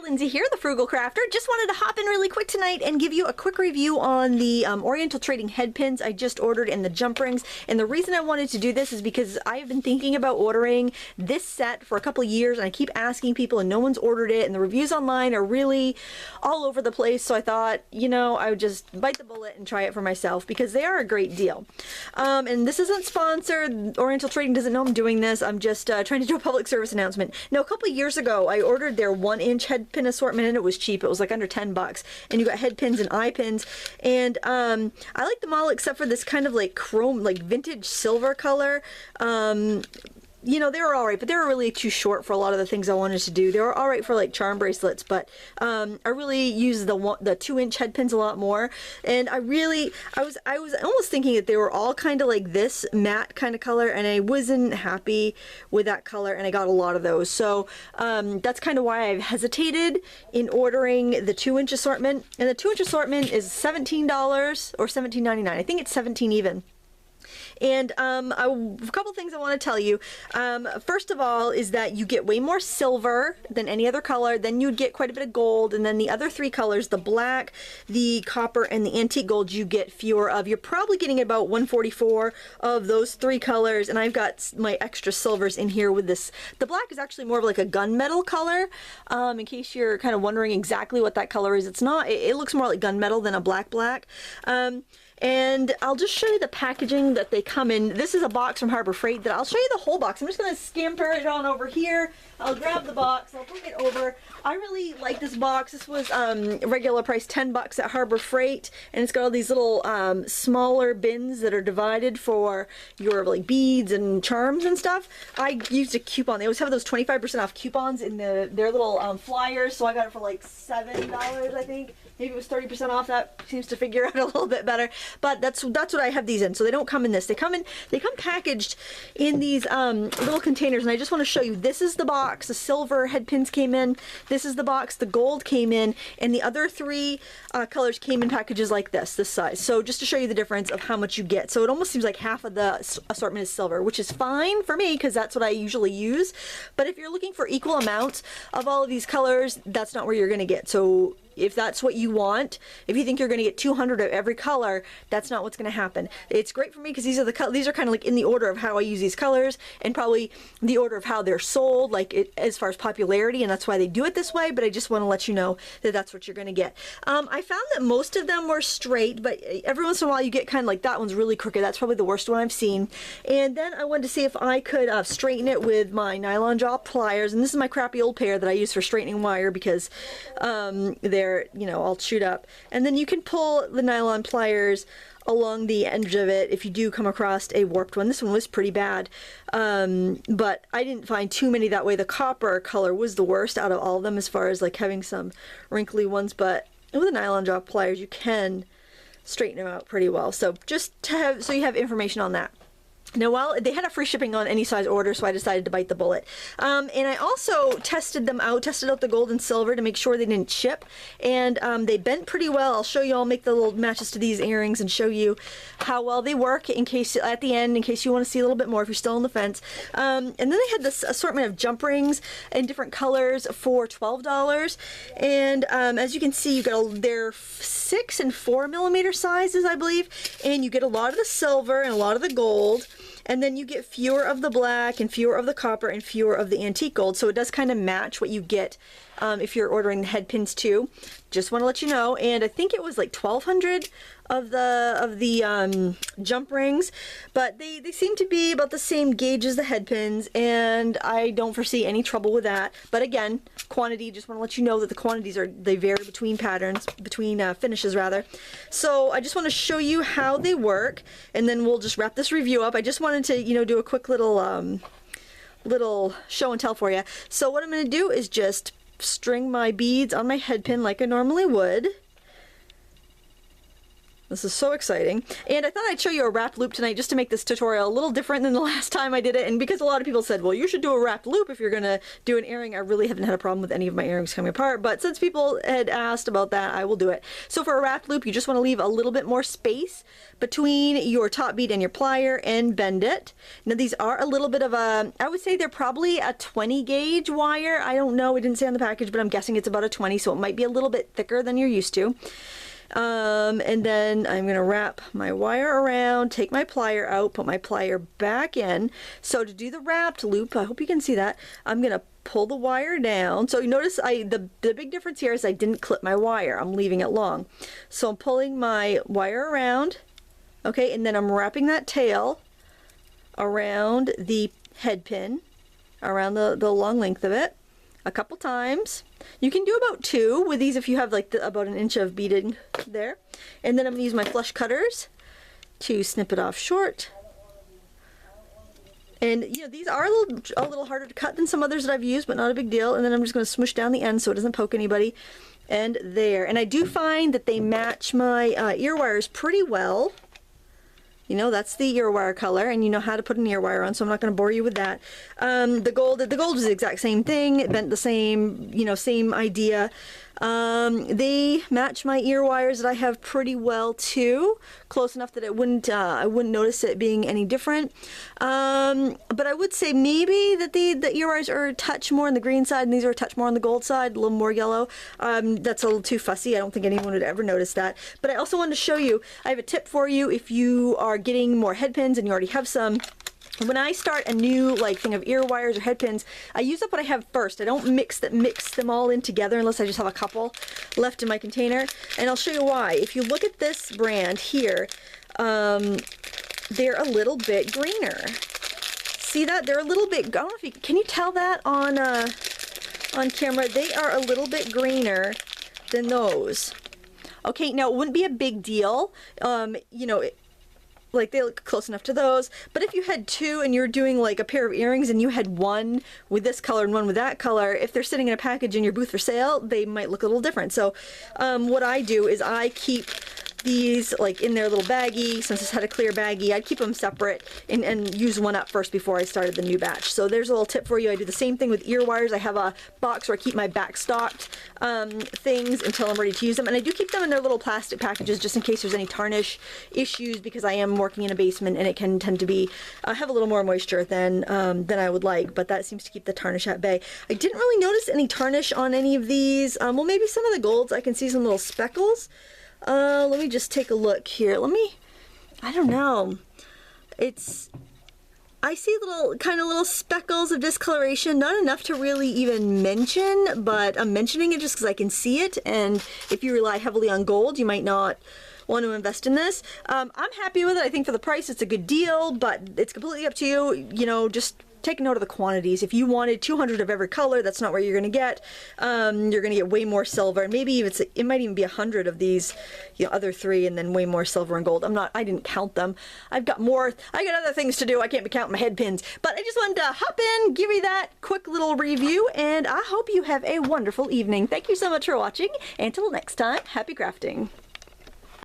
Lindsay here, the Frugal Crafter. Just wanted to hop in really quick tonight and give you a quick review on the Oriental Trading Headpins I just ordered and the jump rings. And the reason I wanted to do this is because I've been thinking about ordering this set for a couple of years, and I keep asking people and no one's ordered it, and the reviews online are really all over the place. So I thought, you know, I would just bite the bullet and try it for myself because they are a great deal. And this isn't sponsored. Oriental Trading doesn't know I'm doing this. I'm just trying to do a public service announcement. Now, a couple of years ago, I ordered their 1-inch headpin assortment, and it was cheap. It was like under 10 bucks, and you got head pins and eye pins, and I like them all except for this kind of like chrome, like vintage silver color. You know, they were all right, but they were really too short for a lot of the things I wanted to do. They were all right for like charm bracelets, but I really use the 2-inch head pins a lot more. And I was almost thinking that they were all kind of like this matte kind of color, and I wasn't happy with that color, and I got a lot of those. So that's kind of why I've hesitated in ordering the 2-inch assortment. And the 2-inch assortment is $17 or $17.99. I think it's $17 even. And a couple things I want to tell you. First of all is that you get way more silver than any other color. Then you'd get quite a bit of gold. And then the other three colors, the black, the copper, and the antique gold, you get fewer of. You're probably getting about 144 of those three colors. And I've got my extra silvers in here with this. The black is actually more of like a gunmetal color. In case you're kind of wondering exactly what that color is, it's not. It looks more like gunmetal than a black. And I'll just show you the packaging that they come in. This is a box from Harbor Freight that I'll show you the whole box. I'm just going to scamper it on over here. I'll grab the box. I'll bring it over. I really like this box. This was regular price 10 bucks at Harbor Freight, and it's got all these little smaller bins that are divided for your like beads and charms and stuff. I used a coupon. They always have those 25% off coupons in their little flyers, so I got it for like $7, I think. Maybe it was 30% off. That seems to figure out a little bit better. But that's what I have these in. So they don't come in this. They come packaged in these little containers. And I just want to show you. This is the box. The silver head pins came in. This is the box. The gold came in, and the other three colors came in packages like this size. So just to show you the difference of how much you get. So it almost seems like half of the assortment is silver, which is fine for me because that's what I usually use. But if you're looking for equal amounts of all of these colors, that's not where you're going to get. So if that's what you want, if you think you're going to get 200 of every color, that's not what's going to happen. It's great for me because these are kind of like in the order of how I use these colors, and probably the order of how they're sold, like as far as popularity, and that's why they do it this way. But I just want to let you know that that's what you're going to get. I found that most of them were straight, but every once in a while you get kind of like that one's really crooked. That's probably the worst one I've seen. And then I wanted to see if I could straighten it with my nylon jaw pliers, and this is my crappy old pair that I use for straightening wire because they're, you know, all chewed up. And then you can pull the nylon pliers along the edge of it if you do come across a warped one. This one was pretty bad, but I didn't find too many that way. The copper color was the worst out of all of them as far as like having some wrinkly ones, but with the nylon jaw pliers you can straighten them out pretty well. So just to have, so you have information on that. Now, well, they had a free shipping on any size order, so I decided to bite the bullet. And I also tested out the gold and silver to make sure they didn't chip, and they bent pretty well. I'll show you, I'll make the little matches to these earrings and show you how well they work in case, at the end, in case you want to see a little bit more if you're still on the fence. And then they had this assortment of jump rings in different colors for $12. And as you can see, you got their 6 and 4 millimeter sizes, I believe, and you get a lot of the silver and a lot of the gold. And then you get fewer of the black and fewer of the copper and fewer of the antique gold. So it does kind of match what you get if you're ordering the head pins too. Just want to let you know. And I think it was like 1,200 of the jump rings, but they seem to be about the same gauge as the head pins, and I don't foresee any trouble with that. But again, quantity, just want to let you know that the quantities they vary between patterns, between finishes rather. So I just want to show you how they work, and then we'll just wrap this review up. I just wanted to, you know, do a quick little show and tell for you. So what I'm going to do is just string my beads on my head pin like I normally would. This is so exciting. And I thought I'd show you a wrapped loop tonight just to make this tutorial a little different than the last time I did it. And because a lot of people said, well, you should do a wrapped loop if you're going to do an earring. I really haven't had a problem with any of my earrings coming apart. But since people had asked about that, I will do it. So for a wrapped loop, you just want to leave a little bit more space between your top bead and your plier and bend it. Now these are a little bit of a, I would say they're probably a 20 gauge wire. I don't know, it didn't say on the package, but I'm guessing it's about a 20, so it might be a little bit thicker than you're used to. And then I'm going to wrap my wire around, take my plier out, put my plier back in. So to do the wrapped loop, I hope you can see that, I'm going to pull the wire down. So you notice the big difference here is I didn't clip my wire. I'm leaving it long. So I'm pulling my wire around, okay, and then I'm wrapping that tail around the head pin, around the long length of it, a couple times. You can do about 2 with these if you have like about an inch of beading there. And then I'm going to use my flush cutters to snip it off short. And you know, these are a little harder to cut than some others that I've used, but not a big deal. And then I'm just going to smoosh down the end so it doesn't poke anybody. And there. And I do find that they match my ear wires pretty well. You know, that's the ear wire color, and you know how to put an ear wire on, so I'm not going to bore you with that. The gold is the exact same thing. It bent the same, you know, same idea. They match my ear wires that I have pretty well too, close enough that I wouldn't notice it being any different. But I would say maybe that the ear wires are a touch more on the green side and these are a touch more on the gold side, a little more yellow. That's a little too fussy. I don't think anyone would ever notice that. But I also wanted to show you, I have a tip for you if you are getting more head pins and you already have some. When I start a new thing of ear wires or head pins, I use up what I have first. I don't mix them all in together unless I just have a couple left in my container. And I'll show you why. If you look at this brand here, they're a little bit greener. See that? They're a little bit, I don't know if you can you tell that on camera? They are a little bit greener than those. Okay, now it wouldn't be a big deal. You know, like they look close enough to those, but if you had 2 and you're doing like a pair of earrings and you had one with this color and one with that color, if they're sitting in a package in your booth for sale, they might look a little different. So what I do is I keep these like in their little baggie. Since this had a clear baggie, I'd keep them separate and use one up first before I started the new batch. So there's a little tip for you. I do the same thing with ear wires. I have a box where I keep my back stocked things until I'm ready to use them, and I do keep them in their little plastic packages just in case there's any tarnish issues, because I am working in a basement and it can tend to be have a little more moisture than I would like, but that seems to keep the tarnish at bay. I didn't really notice any tarnish on any of these. Well, maybe some of the golds I can see some little speckles. Let me just take a look here. I don't know. I see little speckles of discoloration, not enough to really even mention, but I'm mentioning it just because I can see it, and if you rely heavily on gold, you might not want to invest in this. I'm happy with it. I think for the price, it's a good deal, but it's completely up to you. You know, just take note of the quantities. If you wanted 200 of every color, that's not where you're going to get. You're going to get way more silver, and maybe it might even be 100 of these, you know, other 3, and then way more silver and gold. I didn't count them. I've got more. I got other things to do. I can't be counting my head pins. But I just wanted to hop in, give you that quick little review, and I hope you have a wonderful evening. Thank you so much for watching. Until next time, happy crafting.